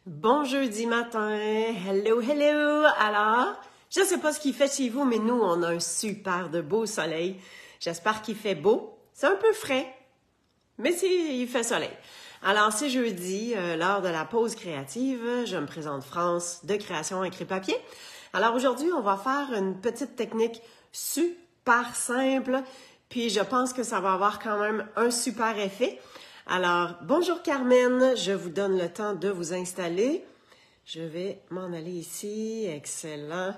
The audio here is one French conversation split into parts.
Bon jeudi matin, hello, hello! Alors, je ne sais pas ce qu'il fait chez vous, mais nous, on a un super de beau soleil. J'espère qu'il fait beau. C'est un peu frais, mais il fait soleil. Alors, c'est jeudi, l'heure de la pause créative. Je me présente France de Création Écrit Papier. Alors aujourd'hui, on va faire une petite technique super simple, puis je pense que ça va avoir quand même un super effet. Alors, bonjour Carmen, je vous donne le temps de vous installer. Je vais m'en aller ici, excellent.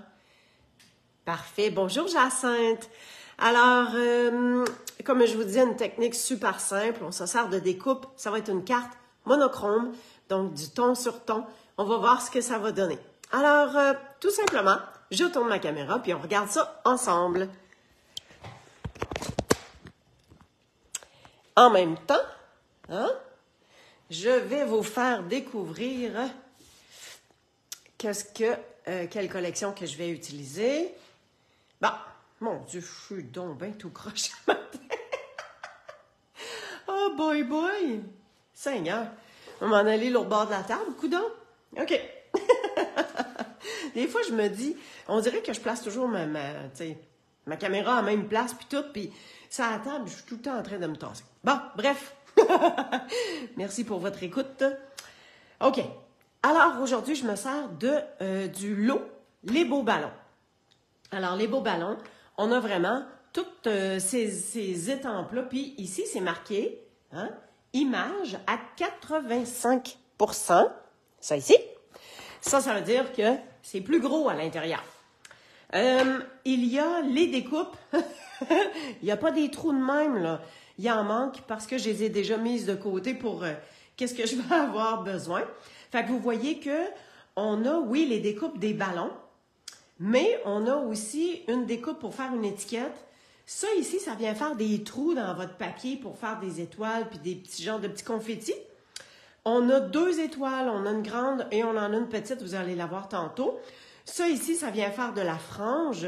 Parfait, bonjour Jacinthe. Alors, comme je vous disais, une technique super simple, on se sert de découpe, ça va être une carte monochrome, donc du ton sur ton. On va voir ce que ça va donner. Alors, tout simplement, je tourne ma caméra, puis on regarde ça ensemble. En même temps, je vais vous faire découvrir quelle collection que je vais utiliser. Bon, mon Dieu, je suis donc bien tout croche ce matin. Oh boy, boy! Seigneur! On m'en aller l'autre bord de la table, coudonc? OK. Des fois, je me dis, on dirait que je place toujours ma caméra à la même place, puis tout, puis ça à la table, je suis tout le temps en train de me tasser. Bon, bref. Merci pour votre écoute. OK. Alors, aujourd'hui, je me sers du lot Les Beaux Ballons. Alors, les Beaux Ballons, on a vraiment toutes ces étampes-là. Puis ici, c'est marqué, image à 85%. Ça ici. Ça veut dire que c'est plus gros à l'intérieur. Il y a les découpes. Il n'y a pas des trous de même, là. Il en manque parce que je les ai déjà mises de côté pour qu'est-ce que je vais avoir besoin. Fait que vous voyez que on a, oui, les découpes des ballons, mais on a aussi une découpe pour faire une étiquette. Ça ici, ça vient faire des trous dans votre papier pour faire des étoiles puis des petits genres de petits confettis. On a 2 étoiles, on a une grande et on en a une petite, vous allez la voir tantôt. Ça ici, ça vient faire de la frange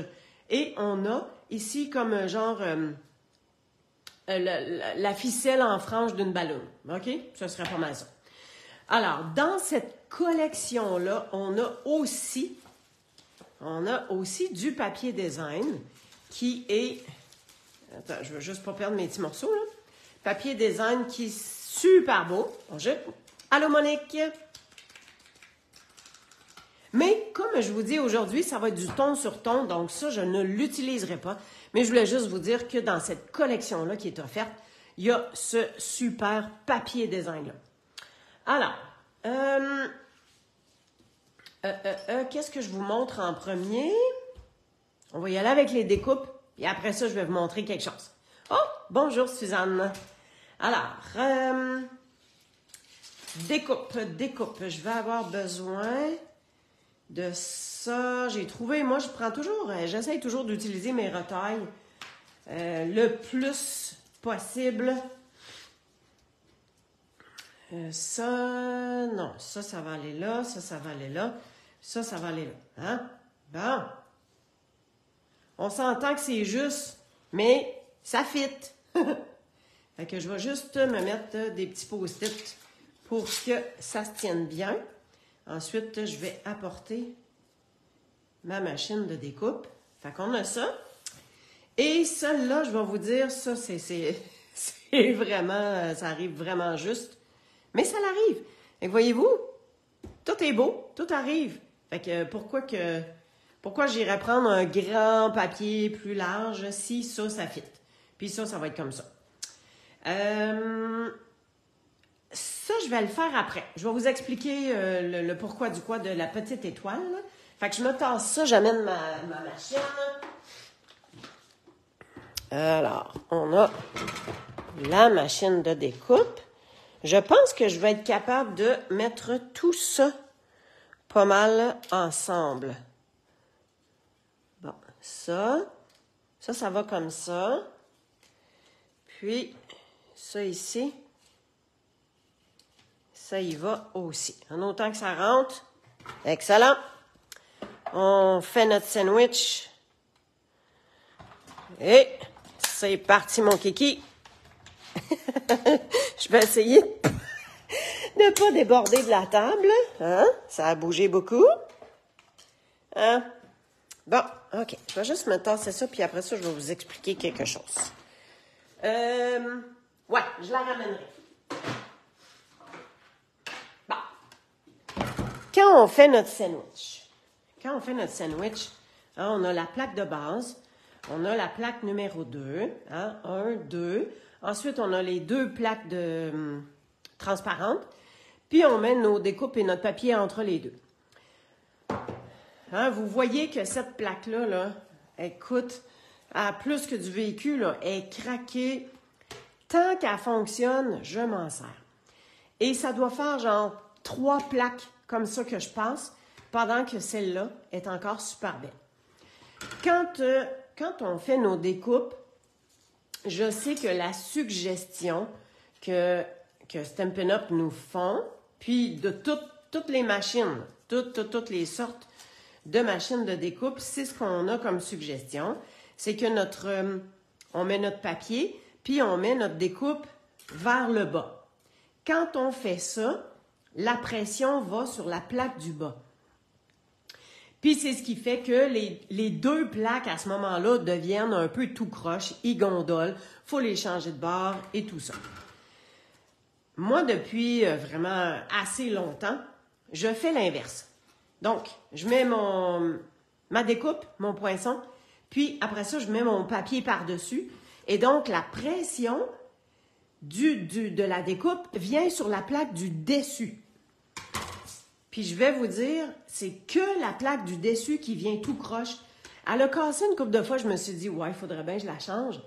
et on a ici comme genre la ficelle en frange d'une ballon. OK? Ce serait pas mal ça. Alors, dans cette collection-là, on a aussi du papier design qui est... Attends, je veux juste pas perdre mes petits morceaux, là. Papier design qui est super beau. Bonjour. Allô, Monique. Mais, comme je vous dis aujourd'hui, ça va être du ton sur ton, donc ça, je ne l'utiliserai pas. Mais je voulais juste vous dire que dans cette collection-là qui est offerte, il y a ce super papier design-là. Alors, qu'est-ce que je vous montre en premier? On va y aller avec les découpes, et après ça, je vais vous montrer quelque chose. Oh, bonjour Suzanne. Alors, découpe. Je vais avoir besoin de ça. J'ai trouvé, moi, j'essaie toujours d'utiliser mes retailles le plus possible. Ça va aller là, ça va aller là, ça va aller là. Hein? Bon. On s'entend que c'est juste, mais ça fit. Fait que je vais juste me mettre des petits post-it pour que ça se tienne bien. Ensuite, je vais apporter ma machine de découpe. Fait qu'on a ça. Et celle-là, je vais vous dire, ça, c'est vraiment, ça arrive vraiment juste. Mais ça l'arrive. Et voyez-vous, tout est beau, tout arrive. Fait que pourquoi j'irais prendre un grand papier plus large si ça fit? Puis ça va être comme ça. Ça, je vais le faire après. Je vais vous expliquer le pourquoi du quoi de la petite étoile. Là. Fait que je me tasse ça, j'amène ma machine. Alors, on a la machine de découpe. Je pense que je vais être capable de mettre tout ça pas mal ensemble. Bon, ça va comme ça. Puis, ça ici, ça y va aussi. En autant que ça rentre, excellent. On fait notre sandwich. Et c'est parti, mon kiki. Je vais essayer Ne pas déborder de la table. Hein? Ça a bougé beaucoup. Hein? Bon, OK. Je vais juste me tasser ça, puis après ça, je vais vous expliquer quelque chose. Ouais, je la ramènerai. Bon. Quand on fait notre sandwich, hein, on a la plaque de base, on a la plaque numéro 2, hein, 1, 2. Ensuite, on a les deux plaques transparentes, puis on met nos découpes et notre papier entre les deux. Hein, vous voyez que cette plaque-là, là, elle coûte à plus que du véhicule, là, elle est craquée. Tant qu'elle fonctionne, je m'en sers. Et ça doit faire genre 3 plaques comme ça que je passe, pendant que celle-là est encore super belle. Quand on fait nos découpes, je sais que la suggestion que Stampin' Up nous font, puis de toutes les machines, toutes les sortes de machines de découpe, c'est ce qu'on a comme suggestion, c'est que on met notre papier, puis on met notre découpe vers le bas. Quand on fait ça, la pression va sur la plaque du bas. Puis c'est ce qui fait que les deux plaques à ce moment-là deviennent un peu tout croche, ils gondolent, il faut les changer de bord et tout ça. Moi, depuis vraiment assez longtemps, je fais l'inverse. Donc, je mets ma découpe, mon poinçon, puis après ça, je mets mon papier par-dessus. Et donc, la pression de la découpe vient sur la plaque du dessus. Puis je vais vous dire, c'est que la plaque du dessus qui vient tout croche. Elle a cassé une couple de fois, je me suis dit, ouais, il faudrait bien que je la change.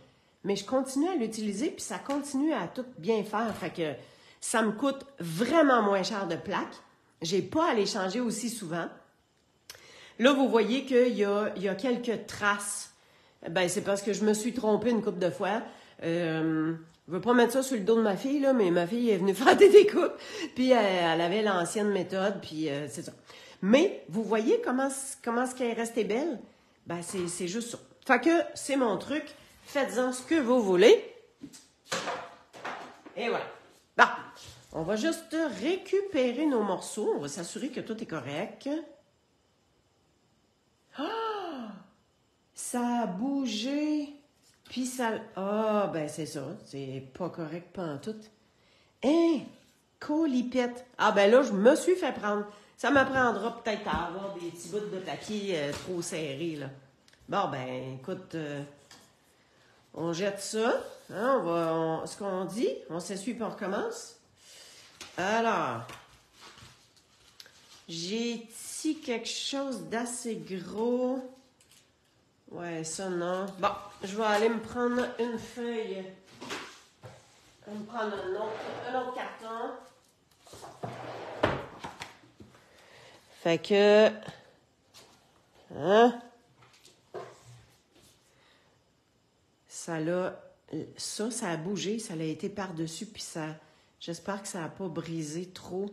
Mais je continue à l'utiliser, puis ça continue à tout bien faire. Fait que ça me coûte vraiment moins cher de plaque. J'ai pas à les changer aussi souvent. Là, vous voyez qu'il y a quelques traces. Ben, c'est parce que je me suis trompée une couple de fois. Je veux pas mettre ça sur le dos de ma fille, là, mais ma fille est venue faire des découpes, puis elle avait l'ancienne méthode, puis c'est ça. Mais vous voyez comment est-ce qu'elle est restée belle? Ben, c'est juste ça. Fait que c'est mon truc. Faites-en ce que vous voulez. Et voilà. Bon, on va juste récupérer nos morceaux. On va s'assurer que tout est correct. Ah! Ça a bougé. Puis ça... Ah, ben c'est ça. C'est pas correct pantoute. Hein? Colipette. Ah, ben là, je me suis fait prendre. Ça m'apprendra peut-être à avoir des petits bouts de papier trop serrés, là. Bon, ben, écoute, on jette ça. Hein, ce qu'on dit, on s'essuie puis on recommence. Alors, j'ai ici quelque chose d'assez gros. Ouais, ça, non. Bon, je vais aller me prendre une feuille. Je vais me prendre un autre carton. Fait que... Hein? Ça a bougé, ça a été par-dessus, puis ça... J'espère que ça n'a pas brisé trop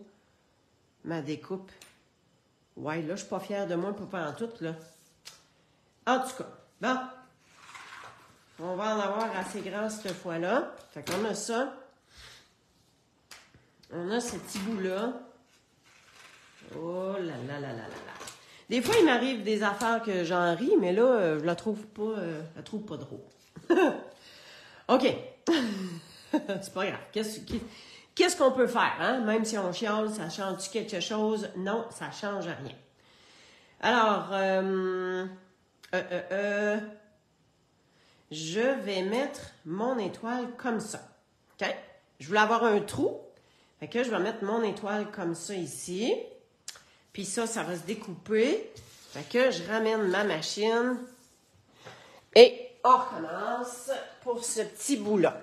ma découpe. Ouais, là, je suis pas fière de moi pour pas en tout, là. En tout cas, bon, on va en avoir assez grand cette fois-là. Fait qu'on a ça. On a ce petit bout-là. Oh là là là là là là. Des fois, il m'arrive des affaires que j'en ris, mais là, je la trouve pas drôle. OK. C'est pas grave. Qu'est-ce qu'on peut faire, hein? Même si on chiale, ça change quelque chose? Non, ça change rien. Alors, je vais mettre mon étoile comme ça. OK? Je voulais avoir un trou. Fait que je vais mettre mon étoile comme ça ici. Puis ça va se découper. Fait que je ramène ma machine. Et on recommence pour ce petit bout-là.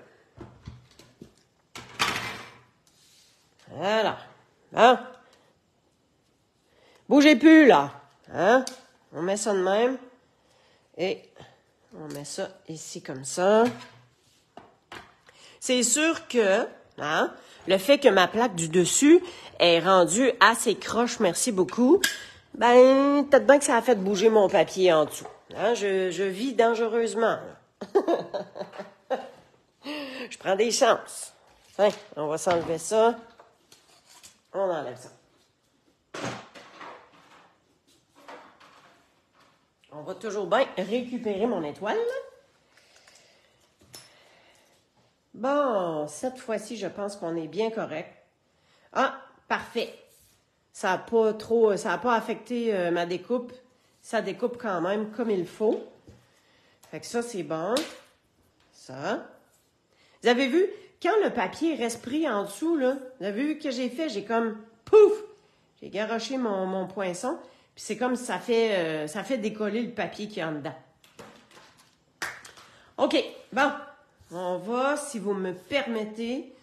Voilà. Hein? Bougez plus, là. Hein? On met ça de même. Et on met ça ici comme ça. C'est sûr que, hein, le fait que ma plaque du dessus est rendue assez croche, merci beaucoup, ben, peut-être bien que ça a fait bouger mon papier en dessous. Hein? Je vis dangereusement. Je prends des chances. Hein? On va s'enlever ça. On enlève ça. On va toujours bien récupérer mon étoile. Bon, cette fois-ci, je pense qu'on est bien correct. Ah, parfait. Ça n'a pas affecté ma découpe. Ça découpe quand même comme il faut. Fait que ça, c'est bon. Ça. Vous avez vu, quand le papier reste pris en dessous, là, vous avez vu que j'ai fait? J'ai comme, pouf! J'ai garoché mon poinçon. Puis c'est comme ça fait décoller le papier qui est en dedans. OK, bon. On va, si vous me permettez,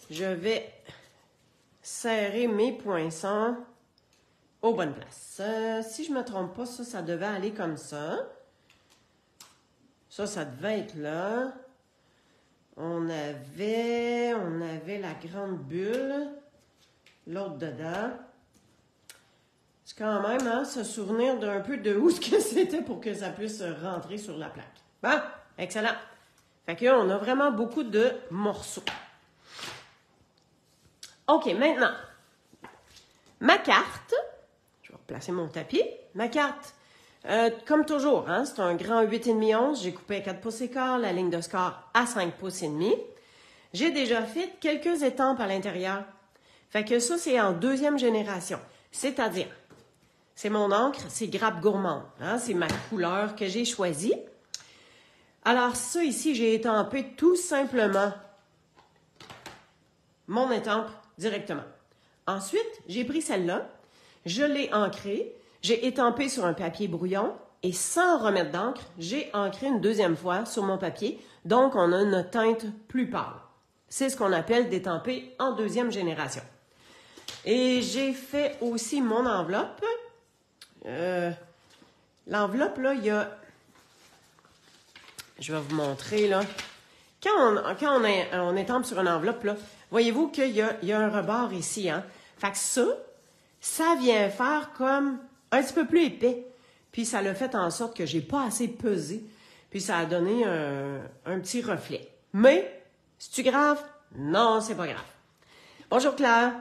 je vais serrer mes poinçons aux bonnes places. Si je ne me trompe pas, ça devait aller comme ça. Ça devait être là. On avait la grande bulle, l'autre dedans. C'est quand même, hein, se souvenir d'un peu de où ce que c'était pour que ça puisse rentrer sur la plaque. Bon, excellent. Fait que on a vraiment beaucoup de morceaux. OK, maintenant, ma carte, je vais replacer mon tapis. Ma carte, comme toujours, hein, c'est un grand 8,5-11. J'ai coupé à 4 pouces et quart, la ligne de score à 5 pouces et demi. J'ai déjà fait quelques étampes à l'intérieur. Fait que ça, c'est en deuxième génération. C'est-à-dire, c'est mon encre, c'est Grappe Gourmande. Hein, c'est ma couleur que j'ai choisie. Alors ça, ici, j'ai étampé tout simplement mon étampe directement. Ensuite, j'ai pris celle-là, je l'ai ancrée, j'ai étampé sur un papier brouillon et sans remettre d'encre, j'ai ancré une deuxième fois sur mon papier. Donc, on a une teinte plus pâle. C'est ce qu'on appelle d'étamper en deuxième génération. Et j'ai fait aussi mon enveloppe. L'enveloppe, là, il y a... Je vais vous montrer, là. Quand on étampe sur une enveloppe, là, voyez-vous qu'il y a un rebord ici, hein? Fait que ça vient faire comme un petit peu plus épais. Puis ça l'a fait en sorte que j'ai pas assez pesé. Puis ça a donné un petit reflet. Mais, c'est-tu grave? Non, c'est pas grave. Bonjour Claire.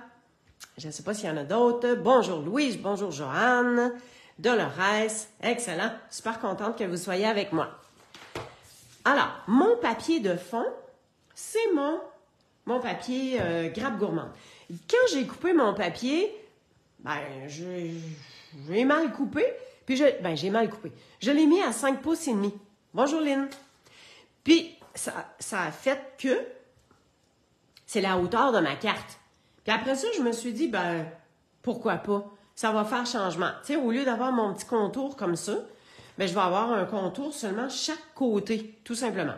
Je ne sais pas s'il y en a d'autres. Bonjour Louise, bonjour Joanne. Dolores, excellent. Super contente que vous soyez avec moi. Alors, mon papier de fond, c'est mon papier Grappe Gourmande. Quand j'ai coupé mon papier, j'ai mal coupé. Puis j'ai mal coupé. Je l'ai mis à 5 pouces et demi. Bonjour Lynn. Puis ça a fait que c'est la hauteur de ma carte. Puis après ça, je me suis dit, pourquoi pas? Ça va faire changement. Tu sais, au lieu d'avoir mon petit contour comme ça, je vais avoir un contour seulement chaque côté, tout simplement.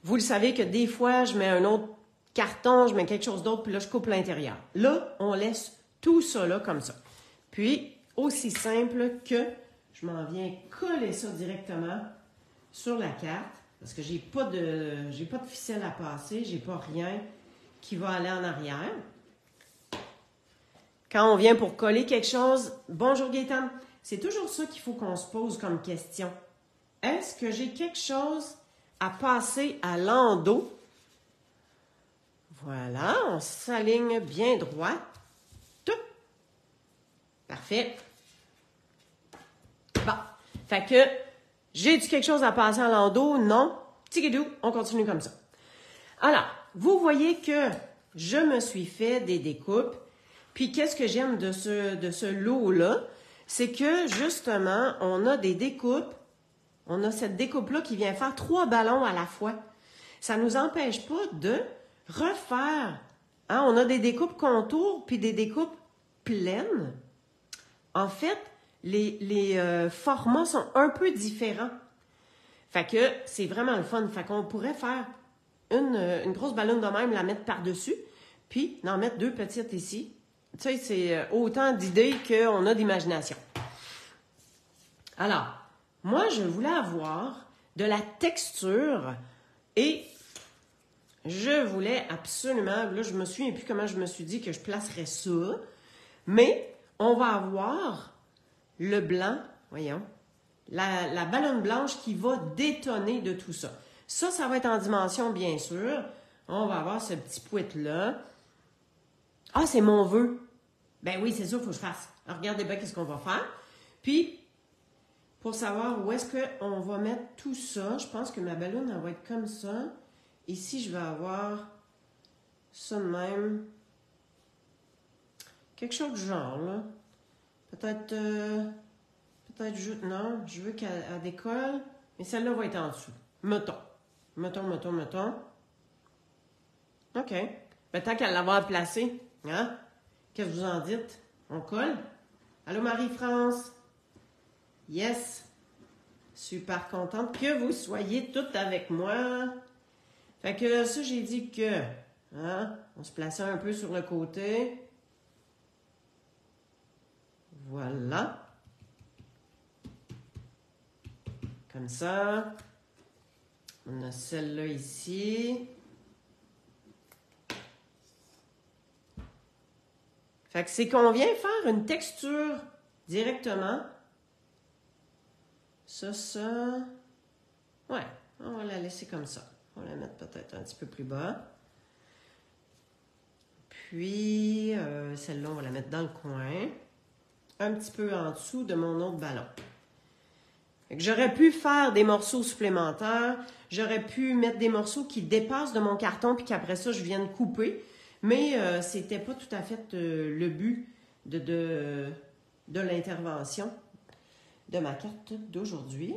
Vous le savez que des fois, je mets un autre carton, je mets quelque chose d'autre, puis là, je coupe l'intérieur. Là, on laisse tout ça là comme ça. Puis, aussi simple que je m'en viens coller ça directement sur la carte, parce que j'ai pas de ficelle à passer, j'ai pas rien qui va aller en arrière. Quand on vient pour coller quelque chose, bonjour Gaëtan, c'est toujours ça qu'il faut qu'on se pose comme question. Est-ce que j'ai quelque chose à passer à l'endos? Voilà, on s'aligne bien droit. Parfait. Bon, fait que j'ai-tu quelque chose à passer à l'endos? Non. Tigidou, on continue comme ça. Alors, vous voyez que je me suis fait des découpes. Puis, qu'est-ce que j'aime de ce lot-là? C'est que, justement, on a des découpes. On a cette découpe-là qui vient faire 3 ballons à la fois. Ça ne nous empêche pas de refaire. Hein? On a des découpes contours puis des découpes pleines. En fait, les formats sont un peu différents. Fait que c'est vraiment le fun. Fait qu'on pourrait faire une grosse ballonne de même, la mettre par-dessus, puis en mettre 2 petites ici. Tu sais, c'est autant d'idées qu'on a d'imagination. Alors, moi, je voulais avoir de la texture et je voulais absolument, là, je me souviens plus comment je me suis dit que je placerais ça, mais on va avoir le blanc, voyons, la ballonne blanche qui va détonner de tout ça. Ça va être en dimension, bien sûr. On va avoir ce petit pouet-là. Ah, c'est mon vœu. Ben oui, c'est sûr, il faut que je fasse. Alors, regardez bien qu'est-ce qu'on va faire. Puis, pour savoir où est-ce qu'on va mettre tout ça, je pense que ma ballonne, elle va être comme ça. Ici, je vais avoir ça de même. Quelque chose du genre, là. Peut-être, non, je veux qu'elle décolle, mais celle-là va être en dessous. Mettons. OK. Ben, tant qu'elle l'avoir placée, hein? Qu'est-ce que vous en dites? On colle? Allô, Marie-France? Yes! Super contente que vous soyez toutes avec moi. Fait que ça, j'ai dit que, hein? On se plaçait un peu sur le côté. Voilà. Comme ça. On a celle-là ici. Fait que c'est qu'on vient faire une texture directement. Ça. Ouais, on va la laisser comme ça. On va la mettre peut-être un petit peu plus bas. Puis, celle-là, on va la mettre dans le coin. Un petit peu en dessous de mon autre ballon. J'aurais pu faire des morceaux supplémentaires. J'aurais pu mettre des morceaux qui dépassent de mon carton puis qu'après ça, je vienne couper. Mais c'était pas tout à fait le but de l'intervention de ma carte d'aujourd'hui.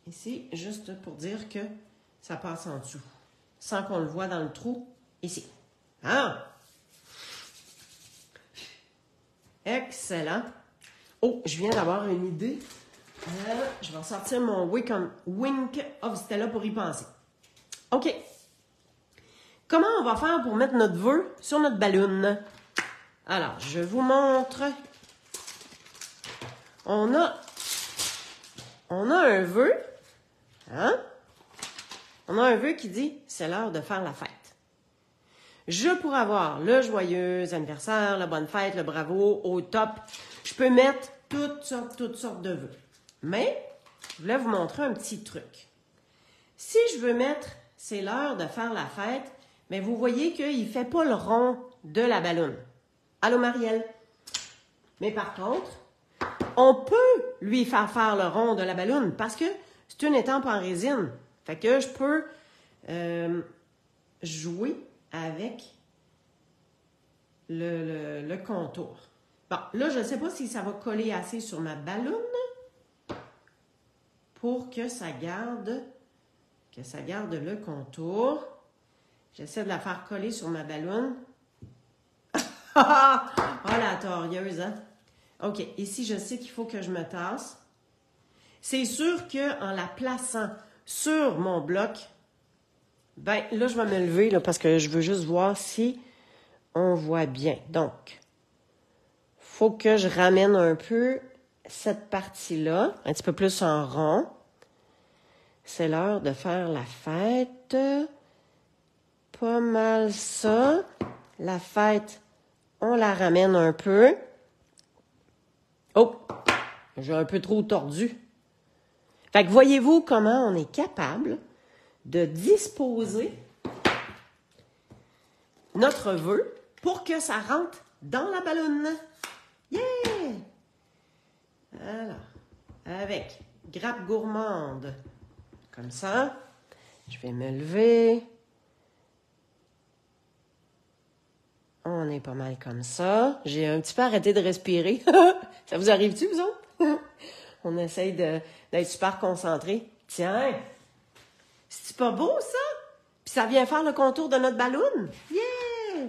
Et c'est juste pour dire que ça passe en dessous. Sans qu'on le voit dans le trou ici. Ah! Excellent. Oh, je viens d'avoir une idée. Je vais sortir mon Wink of Stella pour y penser. OK. Comment on va faire pour mettre notre vœu sur notre ballon? Alors, je vous montre. On a un vœu. Hein? On a un vœu qui dit « C'est l'heure de faire la fête ». Je pourrais avoir le joyeux anniversaire, la bonne fête, le bravo, au top. Je peux mettre toutes sortes de vœux. Mais, je voulais vous montrer un petit truc. Si je veux mettre « C'est l'heure de faire la fête », mais vous voyez qu'il ne fait pas le rond de la balloune. Allô, Marielle? Mais par contre, on peut lui faire le rond de la balloune parce que c'est une étampe en résine. Fait que je peux jouer avec le contour. Bon, là, je ne sais pas si ça va coller assez sur ma balloune pour que ça garde le contour. J'essaie de la faire coller sur ma balloune. Oh, la torieuse, hein? OK, ici, je sais qu'il faut que je me tasse. C'est sûr qu'en la plaçant sur mon bloc, ben là, je vais me lever là, parce que je veux juste voir si on voit bien. Donc, il faut que je ramène un peu cette partie-là, un petit peu plus en rond. C'est l'heure de faire la fête. Pas mal ça. La fête, on la ramène un peu. Oh, j'ai un peu trop tordu. Fait que voyez-vous comment on est capable de disposer notre vœu pour que ça rentre dans la balloune. Yeah! Alors, avec grappe gourmande, comme ça, je vais me lever. On est pas mal comme ça. J'ai un petit peu arrêté de respirer. Ça vous arrive-tu, vous autres? On essaye d'être super concentré. Tiens! C'est pas beau, ça? Puis ça vient faire le contour de notre ballon. Yeah!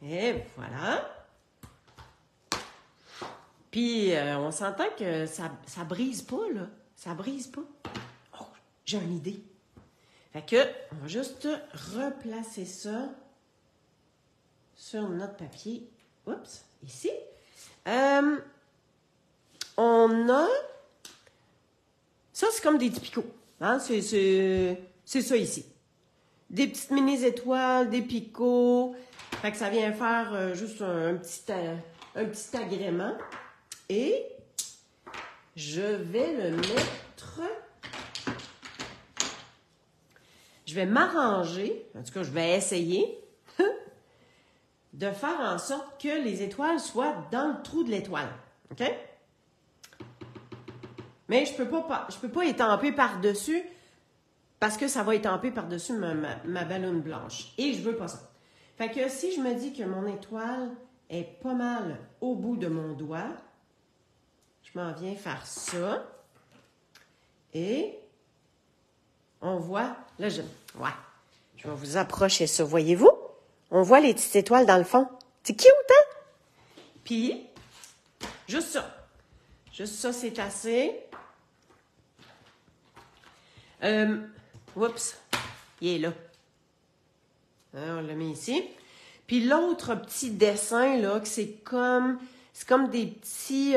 Et voilà. Puis on s'entend que ça brise pas, là. Ça brise pas. Oh, j'ai une idée. Fait que, on va juste replacer ça sur notre papier. Oups, ici. On a... Ça, c'est comme des petits picots. Hein? C'est ça ici. Des petites mini-étoiles, des picots. Fait que ça vient faire juste un petit agrément. Et je vais le mettre... Je vais m'arranger. En tout cas, je vais essayer de faire en sorte que les étoiles soient dans le trou de l'étoile. OK? Mais je peux pas étamper par-dessus parce que ça va étamper par-dessus ma ballonne blanche. Et je veux pas ça. Fait que si je me dis que mon étoile est pas mal au bout de mon doigt, je m'en viens faire ça. Et on voit, là, je vais vous approcher ça, voyez-vous? On voit les petites étoiles dans le fond. C'est cute, hein? Puis, juste ça. Juste ça, c'est assez. Oups, il est là. Hein, on l'a mis ici. Puis l'autre petit dessin, là, que c'est comme des petits...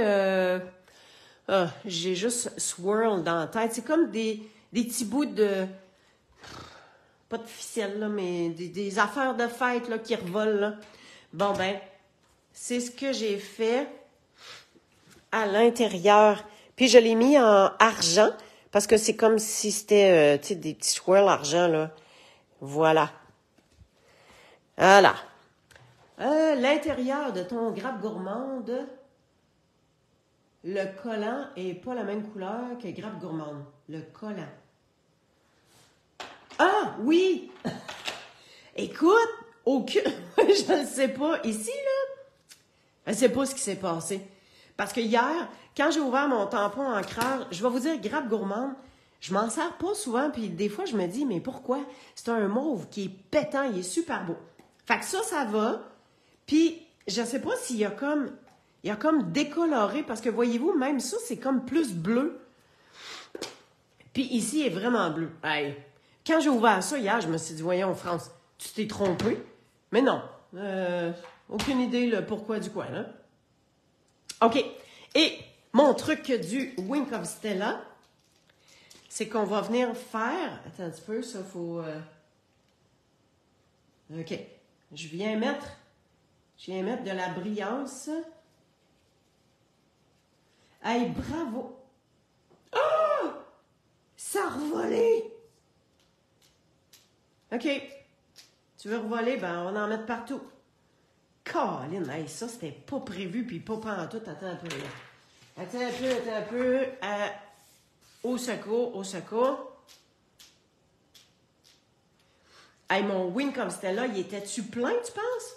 j'ai juste swirl dans la tête. C'est comme des petits bouts de... Pas de ficelle, là, mais des affaires de fête là, qui revolent. Là. Bon, ben, c'est ce que j'ai fait à l'intérieur. Puis je l'ai mis en argent, parce que c'est comme si c'était, tu sais, des petits swirls argent, là. Voilà. Voilà. L'intérieur de ton grappe gourmande, le collant est pas la même couleur que grappe gourmande. Le collant. Ah, oui! Écoute, je ne sais pas. Ici, là, je ne sais pas ce qui s'est passé. Parce que hier, quand j'ai ouvert mon tampon encreur, je vais vous dire, grappe gourmande, je m'en sers pas souvent, puis des fois, je me dis, mais pourquoi? C'est un mauve qui est pétant, il est super beau. Fait que ça va. Puis, je ne sais pas s'il y a comme décoloré, parce que voyez-vous, même ça, c'est comme plus bleu. Puis ici, il est vraiment bleu. Hey. Quand j'ai ouvert ça hier, je me suis dit, voyons, France, tu t'es trompé. Mais non, aucune idée le pourquoi du quoi, là. OK. Et mon truc du Wink of Stella, c'est qu'on va venir faire... Attends un petit peu, ça, faut... OK. Je viens mettre de la brillance. Hey, bravo! Oh! Ça a revolé! OK. Tu veux revoler? Ben, on va en mettre partout. Colin, hey, ça, c'était pas prévu, puis pas pantoute. Attends un peu, là. Attends un peu. Au secours. Hey, mon Wink of Stella, il était-tu plein, tu penses?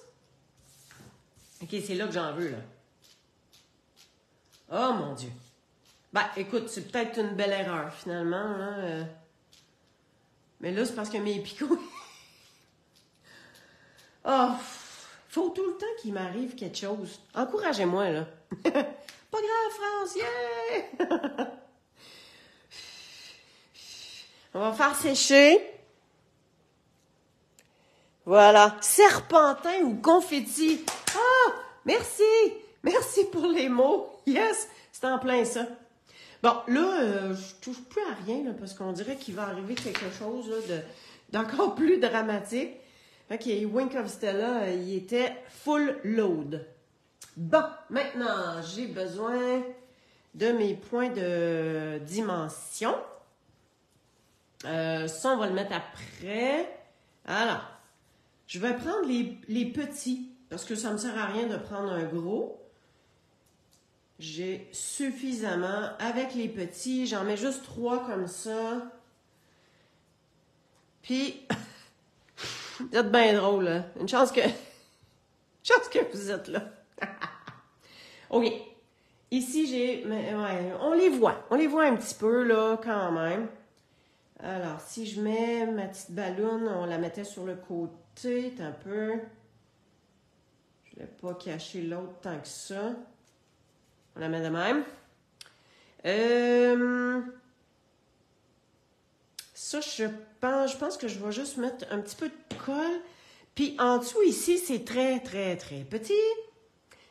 OK, c'est là que j'en veux, là. Oh, mon Dieu. Ben, écoute, c'est peut-être une belle erreur, finalement, là. Mais là, c'est parce que mes picots... Oh, faut tout le temps qu'il m'arrive quelque chose. Encouragez-moi, là. Pas grave, France, yeah! On va faire sécher. Voilà. Serpentin ou confetti. Ah, merci. Merci pour les mots. Yes, c'est en plein ça. Bon, là, je touche plus à rien, là, parce qu'on dirait qu'il va arriver quelque chose là, d'encore plus dramatique. OK, Wink of Stella, il était full load. Bon, maintenant, j'ai besoin de mes points de dimension. Ça, on va le mettre après. Alors, je vais prendre les petits, parce que ça ne me sert à rien de prendre un gros. J'ai suffisamment avec les petits. J'en mets juste 3 comme ça. Puis, vous êtes bien drôle, hein? Une chance que vous êtes là. OK. Ici, ouais, on les voit un petit peu, là, quand même. Alors, si je mets ma petite balloune, on la mettait sur le côté, un peu. Je ne vais pas cacher l'autre tant que ça. On la met de même. Ça, je pense que je vais juste mettre un petit peu de colle. Puis en dessous, ici, c'est très, très, très petit.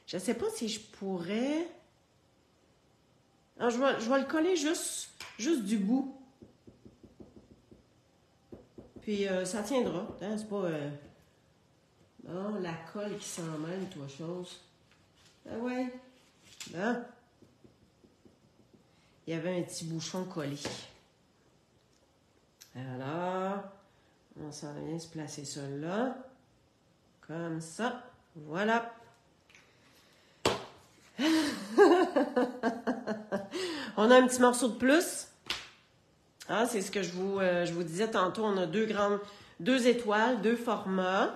Je ne sais pas si je pourrais... Alors, je vais le coller juste du bout. Puis ça tiendra. Hein? C'est pas... Bon, la colle qui s'en mêle, toi, chose. Ah ouais. Bon. Il y avait un petit bouchon collé. Alors, on s'en vient se placer ça là. Comme ça. Voilà. On a un petit morceau de plus. Ah, c'est ce que je vous disais tantôt. On a deux étoiles, deux formats.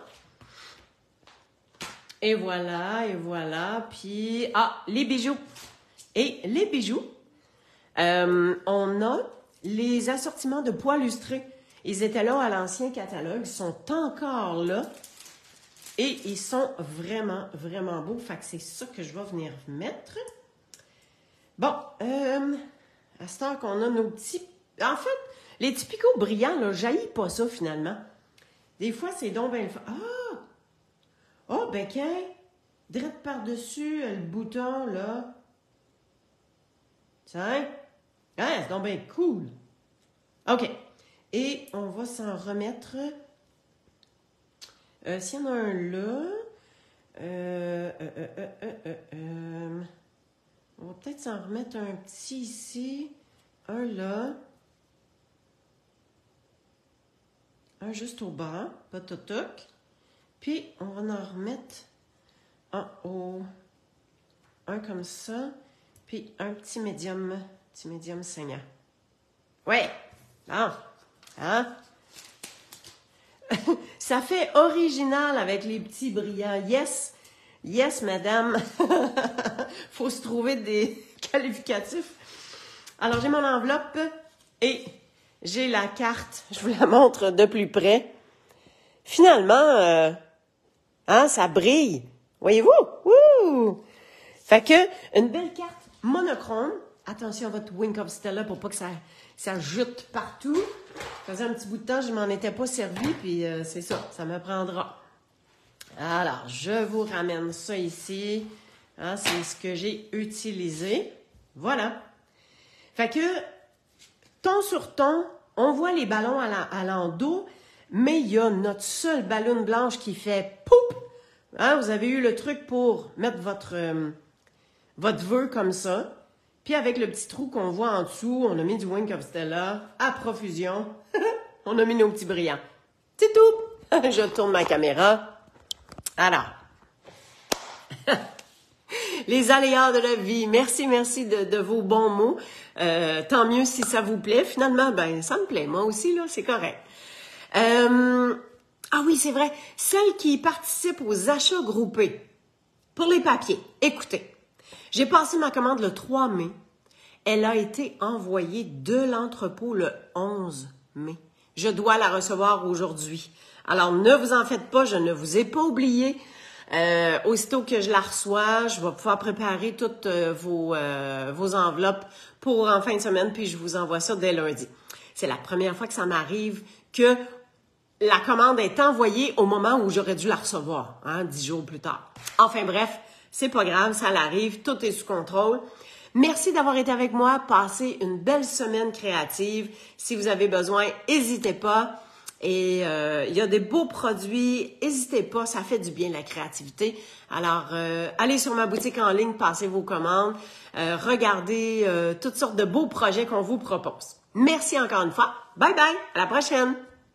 Et voilà, et voilà. Puis, les bijoux. Et les bijoux, on a les assortiments de pois lustrés. Ils étaient là à l'ancien catalogue. Ils sont encore là. Et ils sont vraiment, vraiment beaux. Fait que c'est ça que je vais venir mettre. Bon, à ce temps qu'on a nos petits... En fait, les petits picots brillants, là, jaillit pas ça, finalement. Des fois, c'est donc bien... ben, direct par-dessus, le bouton, là. Tiens. C'est donc bien cool. OK. Et on va s'en remettre... s'il y en a un là... on va peut-être s'en remettre un petit ici. Un là. Un juste au bas. Pas totoc. Puis, on va en remettre en haut. Un comme ça. Puis, un petit médium saignant. Ouais. Bon. Hein? Ça fait original avec les petits brillants. Yes. Yes, madame. Faut se trouver des qualificatifs. Alors, j'ai mon enveloppe et j'ai la carte. Je vous la montre de plus près. Finalement, ça brille. Voyez-vous? Wouh! Fait que, une belle carte monochrome. Attention à votre Wink of Stella pour pas que ça jute partout. Ça faisait un petit bout de temps, je m'en étais pas servi, puis c'est ça me prendra. Alors, je vous ramène ça ici. C'est ce que j'ai utilisé. Voilà. Fait que, ton sur ton, on voit les ballons à l'endos, mais il y a notre seule ballon blanche qui fait poup! Vous avez eu le truc pour mettre votre vœu comme ça. Puis avec le petit trou qu'on voit en dessous, on a mis du Wink of Stella à profusion. On a mis nos petits brillants. C'est tout! Je tourne ma caméra. Alors, les aléas de la vie. Merci de vos bons mots. Tant mieux si ça vous plaît. Finalement, ça me plaît. Moi aussi, là, c'est correct. Oui, c'est vrai. Celles qui participent aux achats groupés pour les papiers. Écoutez, j'ai passé ma commande le 3 mai. Elle a été envoyée de l'entrepôt le 11 mai. Je dois la recevoir aujourd'hui. Alors, ne vous en faites pas, je ne vous ai pas oublié. Aussitôt que je la reçois, je vais pouvoir préparer toutes vos enveloppes pour en fin de semaine, puis je vous envoie ça dès lundi. C'est la première fois que ça m'arrive que la commande est envoyée au moment où j'aurais dû la recevoir, 10 jours plus tard. Enfin bref, c'est pas grave, ça l'arrive, tout est sous contrôle. Merci d'avoir été avec moi. Passez une belle semaine créative. Si vous avez besoin, n'hésitez pas. Et il y a des beaux produits. N'hésitez pas, ça fait du bien la créativité. Alors, allez sur ma boutique en ligne, passez vos commandes. Regardez toutes sortes de beaux projets qu'on vous propose. Merci encore une fois. Bye bye, à la prochaine.